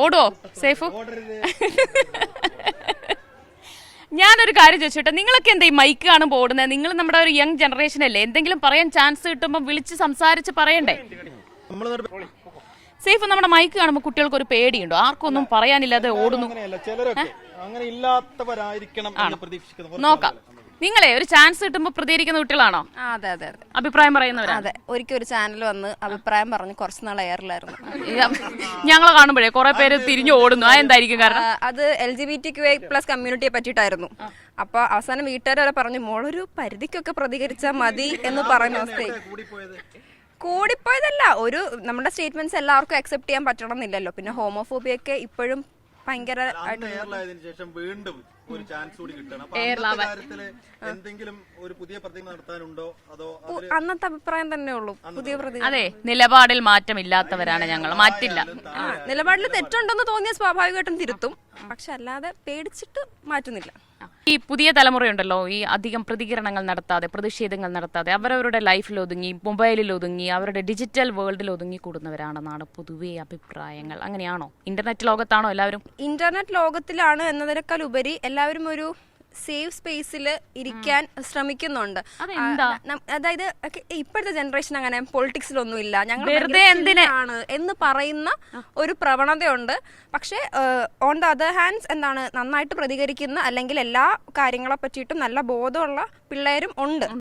ഓടോ സേഫു? ഞാനൊരു കാര്യം ചോദിച്ചോട്ടെ, നിങ്ങളൊക്കെ എന്താ ഈ മൈക്ക് കാണുമ്പോൾ ഓടുന്നത്? നിങ്ങൾ നമ്മുടെ ഒരു യങ് ജനറേഷൻ അല്ലേ, എന്തെങ്കിലും പറയാൻ ചാൻസ് കിട്ടുമ്പോൾ വിളിച്ച് സംസാരിച്ച് പറയണ്ടേ? സേഫ്, നമ്മുടെ മൈക്ക് കാണുമ്പോൾ കുട്ടികൾക്ക് ഒരു പേടിയുണ്ടോ? ആർക്കൊന്നും പറയാനില്ലാതെ ഓടുന്നു. നോക്കാം, നിങ്ങളെ ഒരു ചാൻസ് കിട്ടുമ്പോൾ പ്രതികരിക്കുന്ന കുട്ടികളാണോ? അതെ അതെ അതെ, അഭിപ്രായം പറയുന്നവരാ? അതെ. ഒരിക്കൽ ഒരു ചാനൽ വന്ന് അഭിപ്രായം പറഞ്ഞ് കുറച്ച് നാൾ എയറിലായിരുന്നു. ഞങ്ങളെ കാണുമ്പോഴേ കുറെ പേര് തിരിഞ്ഞു ഓടുന്നു. അതെന്തായിരിക്കും കാരണം? അത് LGBTQI+ കമ്മ്യൂണിറ്റിയെ പറ്റിയിട്ടായിരുന്നു. അപ്പൊ അവസാനം വീട്ടുകാർ വരെ പറഞ്ഞു, മോളൊരു പരിധിക്കൊക്കെ പ്രതികരിച്ചാൽ മതി എന്ന് പറയുന്ന അവസ്ഥയായി. കൂടിപ്പോയതല്ല, ഒരു നമ്മുടെ സ്റ്റേറ്റ്മെന്റ്സ് എല്ലാവർക്കും അക്സെപ്റ്റ് ചെയ്യാൻ പറ്റണം എന്നില്ലല്ലോ. പിന്നെ ഹോമോഫോബിയൊക്കെ ഇപ്പോഴും ഭയങ്കര ഒരു ചാൻസ് കൂടി കിട്ടണം. എന്തെങ്കിലും ഒരു പുതിയ പ്രതികരണം നടത്താനുണ്ടോ അതോ അന്നത്തെ അഭിപ്രായം തന്നെ ഉള്ളൂ? പുതിയ പ്രതികരണം? അതെ, നിലപാടിൽ മാറ്റമില്ലാത്തവരാണ് ഞങ്ങൾ, മാറ്റില്ല. നിലപാടിൽ തെറ്റുണ്ടെന്ന് തോന്നിയ സ്വാഭാവികമായിട്ടും തിരുത്തും, പക്ഷെ അല്ലാതെ പേടിച്ചിട്ട് മാറ്റുന്നില്ല. ഈ പുതിയ തലമുറയുണ്ടല്ലോ, ഈ അധികം പ്രതികരണങ്ങൾ നടത്താതെ, പ്രതിഷേധങ്ങൾ നടത്താതെ അവരവരുടെ ലൈഫിൽ ഒതുങ്ങി, മൊബൈലിൽ ഒതുങ്ങി, അവരുടെ ഡിജിറ്റൽ വേൾഡിൽ ഒതുങ്ങി കൂടുന്നവരാണെന്നാണ് പൊതുവെ അഭിപ്രായങ്ങൾ. അങ്ങനെയാണോ? ഇന്റർനെറ്റ് ലോകത്താണോ എല്ലാവരും? ഇന്റർനെറ്റ് ലോകത്തിലാണ് എന്നതിനേക്കാൾ ഉപരി എല്ലാവരും ഒരു സേഫ് സ്പേസിൽ ഇരിക്കാൻ ശ്രമിക്കുന്നുണ്ട്. അതായത് ഇപ്പോഴത്തെ ജനറേഷൻ അങ്ങനെ പൊളിറ്റിക്സിലൊന്നും ഇല്ല, ഞങ്ങൾ എന്തിനാണ് എന്ന് പറയുന്ന ഒരു പ്രവണതയുണ്ട്. പക്ഷെ ഓൺ ദ അതർ ഹാൻഡ്സ് എന്താണ്, നന്നായിട്ട് പ്രതികരിക്കുന്ന അല്ലെങ്കിൽ എല്ലാ കാര്യങ്ങളെ പറ്റിയിട്ടും നല്ല ബോധമുള്ള പിള്ളേരും ഉണ്ട്.